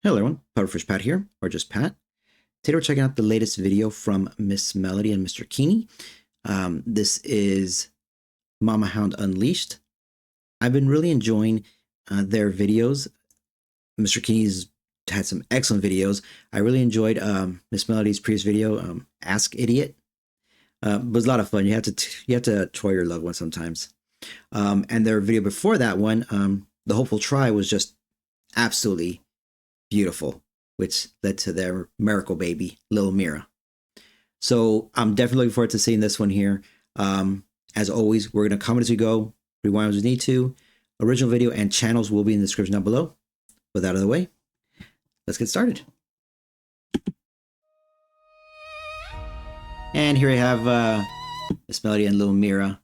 Hello everyone, Powderfish Pat here, or just Pat. Today we're checking out the latest video from Miss Melody and Mr. Keeney. This is Mama Hound Unleashed. I've been really enjoying their videos. Mr. Keeney's had some excellent videos. I really enjoyed Miss Melody's previous video, Ask Idiot. It was a lot of fun. You have to toy your loved one sometimes. And their video before that one, The Hopeful Try, was just absolutely beautiful, which led to their miracle baby, little Mira. So I'm definitely looking forward to seeing this one here. As always, we're going to comment as we go, rewind as we need to. Original video and channels will be in the description down below. With that out of the way, let's get started. And here we have Miss Melody and little Mira.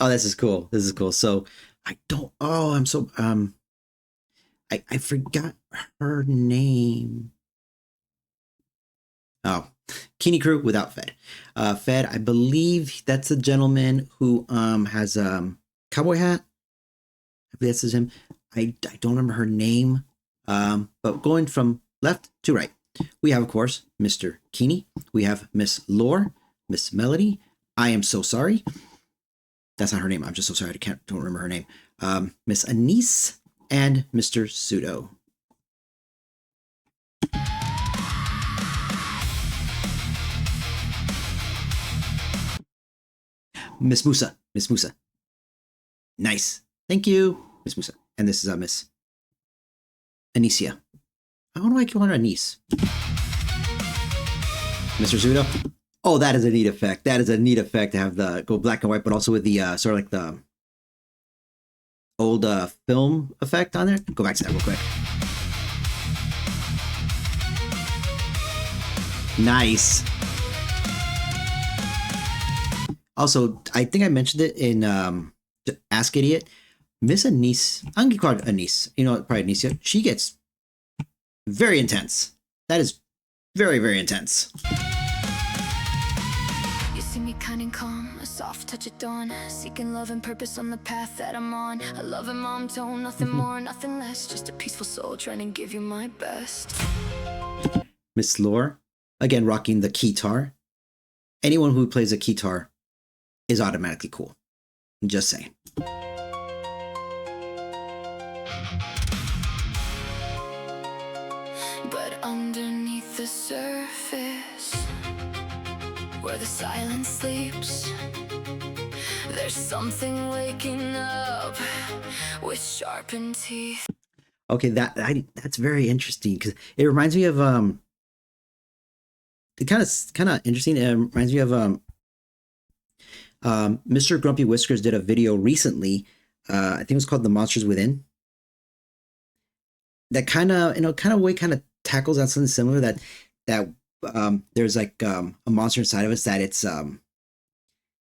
Oh, this is cool. This is cool. So I don't, oh, I'm so, I forgot her name. Oh, Keeney Crew without Fed. Fed, I believe that's a gentleman who has a cowboy hat. I believe this is him. I don't remember her name. But going from left to right, we have, of course, Mr. Keeney. We have Miss Lore, Miss Melody. I am so sorry. That's not her name. I'm just so sorry. Don't remember her name. Miss Anise and Mr. Pseudo. Miss Musa. Miss Musa. Nice. Thank you, Miss Musa. And this is Miss Anicia. I don't know why I keep calling her Anise. Mr. Pseudo. Oh, that is a neat effect. That is a neat effect to have the go black and white, but also with the sort of like the old film effect on there. Go back to that real quick. Nice. Also, I think I mentioned it in Ask Idiot. Miss Anise, I'm gonna call her Anise. You know, probably Anicia. She gets very intense. That is very, very intense. See me kind and calm, a soft touch at dawn, seeking love and purpose on the path that I'm on. A loving mom tone, nothing more, nothing less, just a peaceful soul trying to give you my best. Miss Lore, again rocking the keytar. Anyone who plays a keytar is automatically cool. I'm just saying. But underneath the surface, where the silence sleeps, there's something waking up with sharpened teeth. Okay, that's very interesting because it reminds me of it kind of interesting. It reminds me of Mr. Grumpy Whiskers did a video recently. I think it was called "The Monsters Within." That kind of tackles on something similar. That there's like a monster inside of us that it's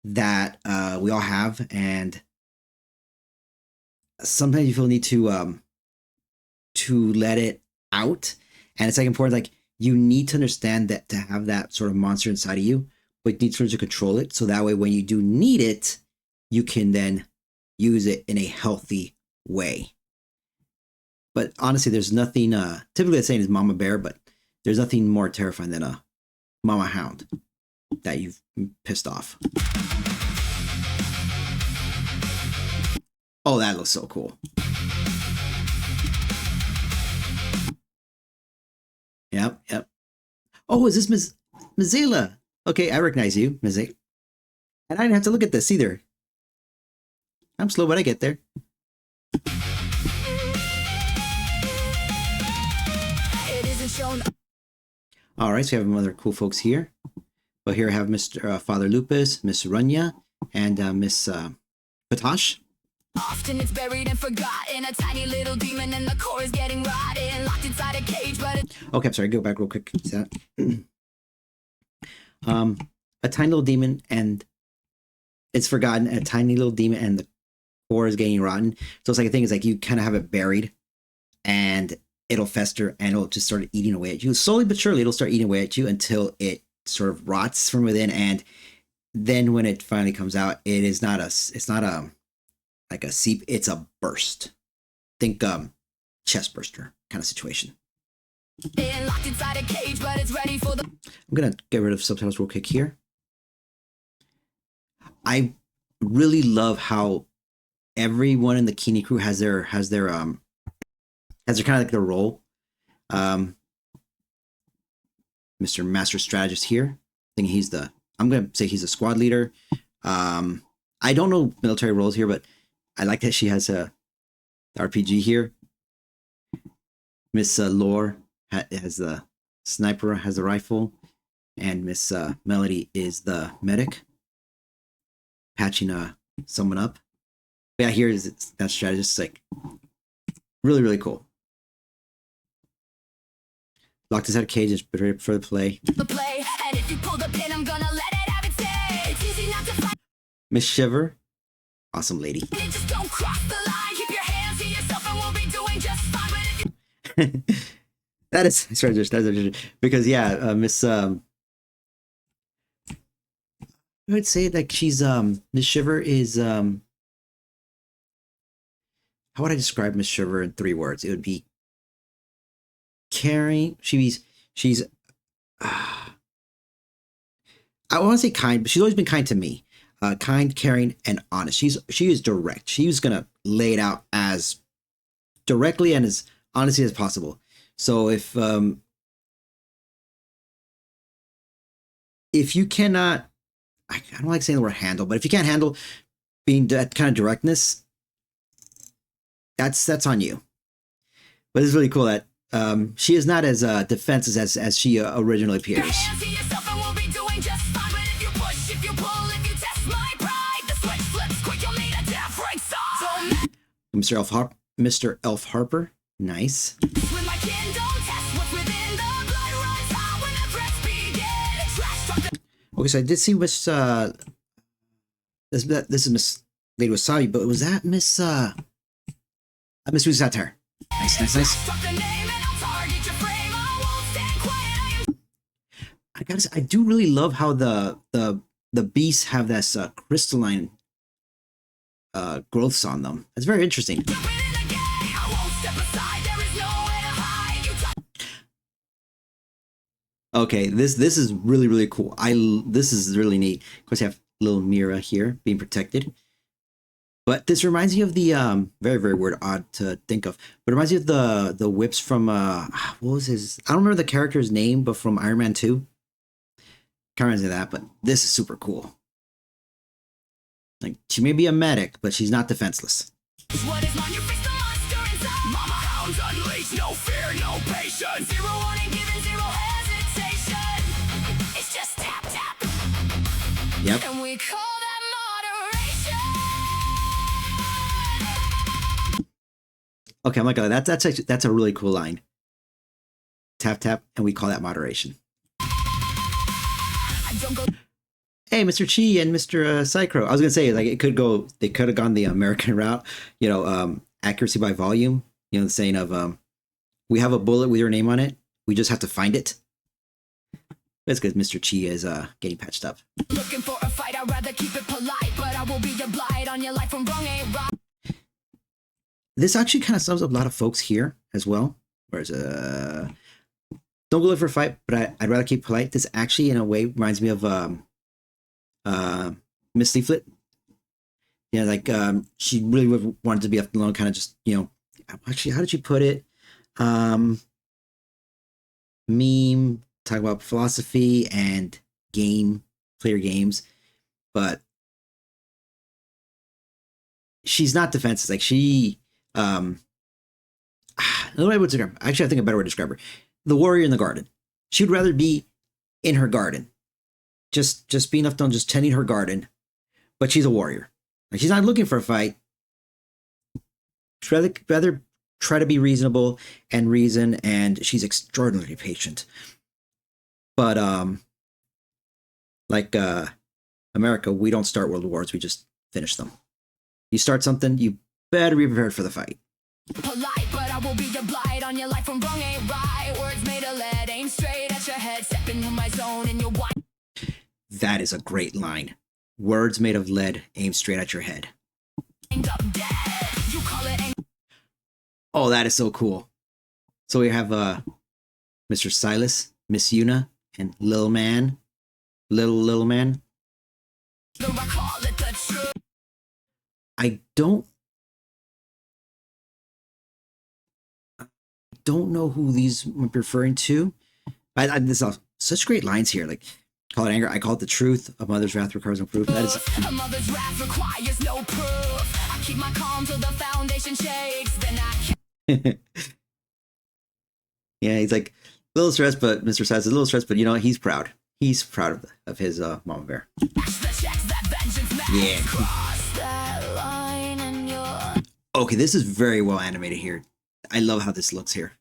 that we all have, and sometimes you feel the need to let it out, and it's like important. Like you need to understand that to have that sort of monster inside of you, but you need to learn to control it, so that way when you do need it, you can then use it in a healthy way. But honestly, there's nothing. Typically, the saying is "Mama Bear," but there's nothing more terrifying than a Mama Hound that you've pissed off. Oh, that looks so cool. Yep. Oh, is this Ms. Mizela? Okay, I recognize you, Mizela. And I didn't have to look at this either. I'm slow, but I get there. It isn't shown. All right, so we have some other cool folks here. But here I have Mr. Father Lupus, Miss Runya, and Miss Patosh. Often it's buried and forgotten, a tiny little demon and the core is getting rotten, locked inside a cage, but it... Okay, I'm sorry, go back real quick. A tiny little demon and it's forgotten, a tiny little demon and the core is getting rotten. So it's like a thing is like you kind of have it buried and it'll fester and it'll just start eating away at you. Slowly but surely it'll start eating away at you until it sort of rots from within and then when it finally comes out, it's not a like a seep, it's a burst. Think chest burster kind of situation. Locked inside a cage, but it's ready for the... I'm gonna get rid of subtitles real quick here. I really love how everyone in the Kini crew has their kind of like their role. Mr. Master Strategist here. I think I'm gonna say he's a squad leader. I don't know military roles here, but I like that she has a RPG here. Miss Lore has the sniper, has the rifle, and Miss Melody is the medic, patching someone up. But yeah, here is that strategist, like really, really cool. Locked inside a cage is ready for the play. And if you pull the pin, I'm gonna let it have its day. It's easy not to fight. Miss Shiver, awesome lady. Just don't cross the line. Keep your hands to yourself and we'll be doing just fine. But if you... That is strategist. That's because yeah, Miss I would say like she's Miss Shiver is how would I describe Miss Shiver in 3 words? It would be caring. She's I want to say kind, but she's always been kind to me. Kind, caring, and honest. She is direct. She's gonna lay it out as directly and as honestly as possible. So if you cannot, I don't like saying the word handle, but if you can't handle being that kind of directness, that's on you. But it's really cool that she is not as defensive as she originally appears. Mr. Elf Harper, nice. Okay, so I did see Miss this is Miss Lady Wasabi, but was that Miss Miss Satire? Nice. I gotta say, I do really love how the beasts have this crystalline growths on them. That's very interesting. Okay, this is really, really cool. This is really neat. Of course, you have little Mira here being protected. But this reminds me of the very, very weird, odd to think of. But it reminds me of the whips from what was his? I don't remember the character's name, but from Iron Man 2. Kind of reminds me of that. But this is super cool. Like she may be a medic, but she's not defenseless. What is on your face, the monster inside? Mama Hound unleashed, no fear, no patience. Zero warning given, zero hesitation. It's just tap tap. Yep. And we call that moderation. Okay, I'm like, that's a really cool line. Tap tap, and we call that moderation. Hey, Mr. Chi and Mr. Psychro. I was gonna say, like, they could have gone the American route, accuracy by volume. The saying of, we have a bullet with your name on it. We just have to find it. That's because Mr. Chi is getting patched up. Looking for a fight, I'd rather keep it polite, but I will be your blight on your life from wrong ain't right. This actually kind of sums up a lot of folks here as well. Whereas, don't go look for a fight, but I'd rather keep polite. This actually, in a way, reminds me of Miss Leaflet. Yeah, like she really wanted to be left alone, kind of just, actually, how did you put it? Meme, talk about philosophy and player games, but she's not defensive. Like she, another way to describe her. Actually, I think a better way to describe her: the warrior in the garden. She would rather be in her garden, just being left alone, just tending her garden. But she's a warrior. Like she's not looking for a fight. She'd rather try to be reasonable and reason, and she's extraordinarily patient. But like America, we don't start world wars; we just finish them. You start something, you better be prepared for the fight. Polite, but I will be your blight on your life from wrong ain't right. Words made of lead, aim straight at your head, step into my zone and you're white. That is a great line. Words made of lead aimed straight at your head. Oh, that is so cool. So we have Mr. Silas, Miss Yuna, and Lil Man. Little Man. I don't know who these might be referring to. This is such great lines here. Like, call it anger. I call it the truth. A mother's wrath requires no proof. That is. A mother's wrath requires no proof. I keep my calm till the foundation shakes. Then I. Yeah, he's like a little stressed, but Mr. Silas is a little stressed, but you know he's proud. He's proud of his mama bear. Yeah. Okay, this is very well animated here. I love how this looks here.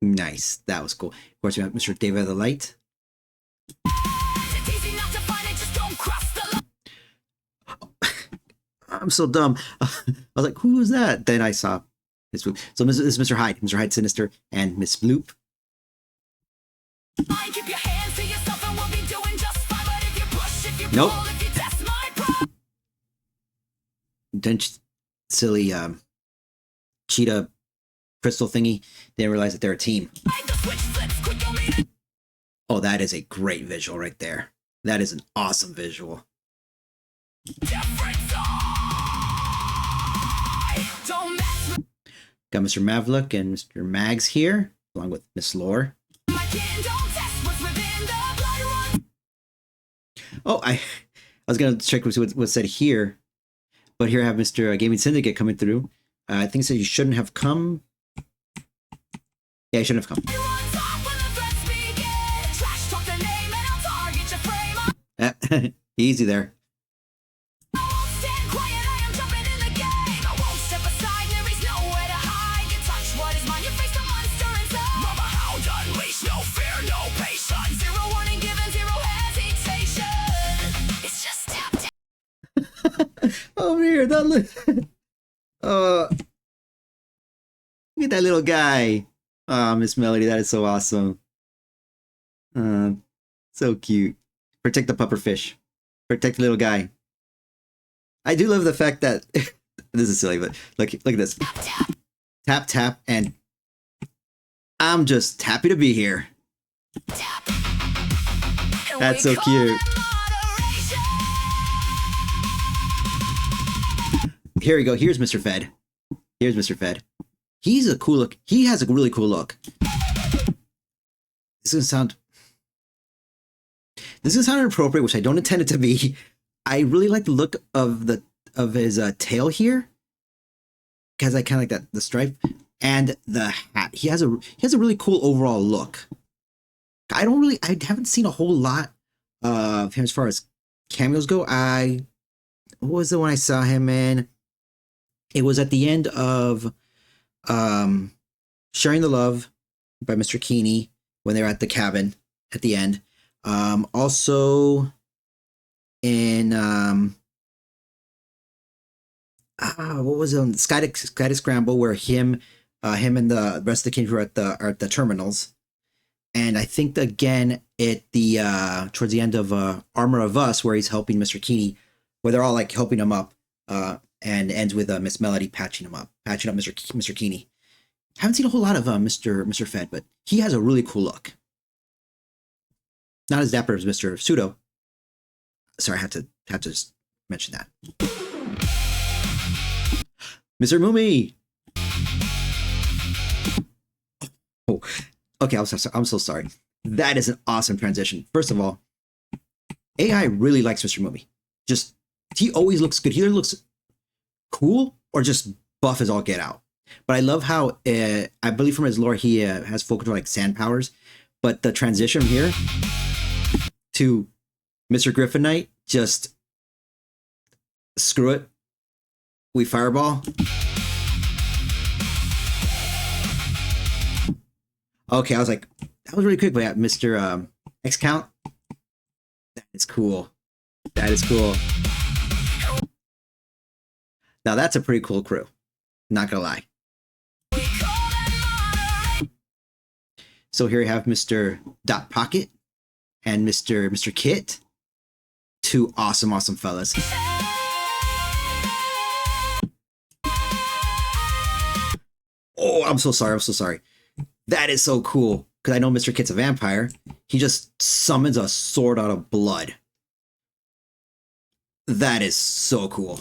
Nice. That was cool. Of course, we have Mr. David the Light. I'm so dumb. I was like, who was that? Then I saw Miss Bloop. So this is Mr. Hyde. Mr. Hyde Sinister and Miss Bloop. Nope. Don't silly cheetah crystal thingy. They didn't realize that they're a team. Oh, that is a great visual right there. That is an awesome visual. Got Mr. Mavlook and Mr. Mags here, along with Miss Lore. Oh, I was gonna check what's said here, but here I have Mr. Gaming Syndicate coming through. I think it said you shouldn't have come. Yeah, you shouldn't have come. Easy there. Over here, that look at that little guy. Oh, Miss Melody, that is so awesome. So cute. Protect the pupperfish. Protect the little guy. I do love the fact that this is silly, but look at this. Tap, tap, and I'm just happy to be here. That's so cute. Here we go. Here's Mr. Fed. Here's Mr. Fed. He's a cool look. He has a really cool look. This is gonna sound inappropriate, which I don't intend it to be. I really like the look of his tail here, because I kind of like the stripe and the hat. He has a really cool overall look. I haven't seen a whole lot of him as far as cameos go. What was the one I saw him in? It was at the end of Sharing the Love by Mr. Keeney when they were at the cabin at the end. Also in what was it? Sky to Scramble, where him and the rest of the Keeney crew are at the terminals. And I think again at the towards the end of Armor of Us, where he's helping Mr. Keeney, where they're all like helping him up. And ends with Miss Melody patching up Mr. Keeney. Haven't seen a whole lot of Mr. Fed, but he has a really cool look. Not as dapper as Mr. Pseudo. Sorry, I have to just mention that. Mr. Moomy. Oh, okay. I'm so sorry. That is an awesome transition. First of all, AI really likes Mr. Moomy. He always looks good. He either looks cool or just buff as all get out. But I love how I believe from his lore he has full control, like sand powers. But the transition from here to Mr. Griffin Knight, just screw it. We fireball. Okay, I was like, that was really quick. But yeah, Mr. X Count. That is cool. That is cool. Now that's a pretty cool crew. Not gonna lie. So here we have Mr. Dot Pocket and Mr. Kit. Two awesome fellas. Oh, I'm so sorry. That is so cool. Because I know Mr. Kit's a vampire. He just summons a sword out of blood. That is so cool.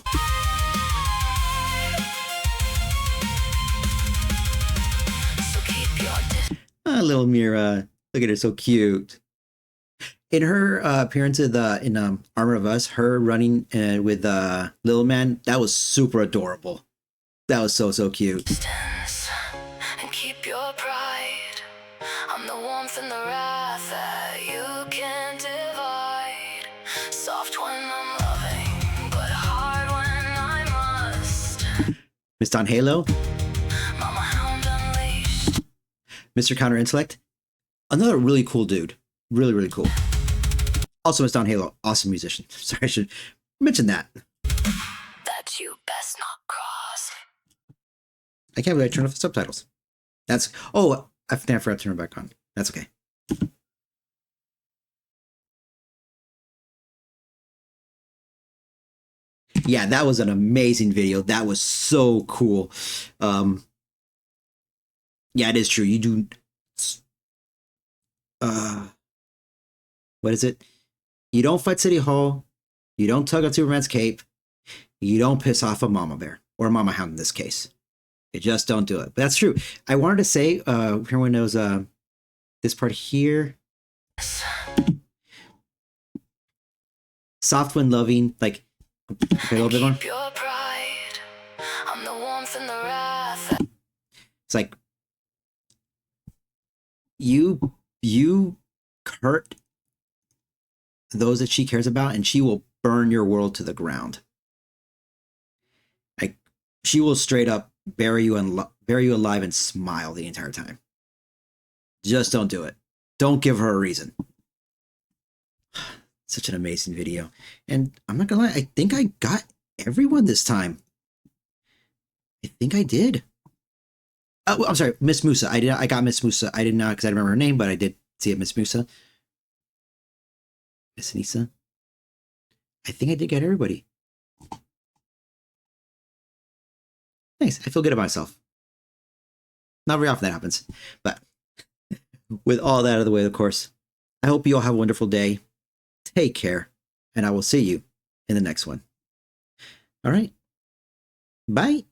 Little Mira. Look at her, so cute. In her appearance in Armor of Us, her running with Little Man, that was super adorable. That was so cute. And keep your pride. I'm the warmth and the wrath that you can't divide. Soft when I'm loving, but hard when I must. Miss Don Halo. Mama Hound unleashed. Mr. Counter Intellect. Another really cool dude. Really cool. Also, Miss Don Halo, awesome musician. Sorry, I should mention that. That you best not cross. I can't believe I turned off the subtitles. I forgot to turn it back on. That's okay. Yeah, that was an amazing video. That was so cool. Yeah, it is true. You do. What is it? You don't fight City Hall. You don't tug on Superman's cape. You don't piss off a mama bear or a mama hound in this case. You just don't do it. But that's true. I wanted to say, everyone knows this part here. Soft when loving, like a little bit more. Your pride. I'm the warmth and the wrath. It's like you hurt those that she cares about, and she will burn your world to the ground. Like she will straight up bury you alive and smile the entire time. Just don't do it. Don't give her a reason. Such an amazing video. And I'm not gonna lie, I think I got everyone this time. I think I did. Oh, I'm sorry, Miss Musa. I got Miss Musa. I did not because I remember her name, but I did see it, Miss Musa. Miss Anissa. I think I did get everybody. Nice. I feel good about myself. Not very often that happens. But with all that out of the way, of course, I hope you all have a wonderful day. Take care. And I will see you in the next one. All right. Bye.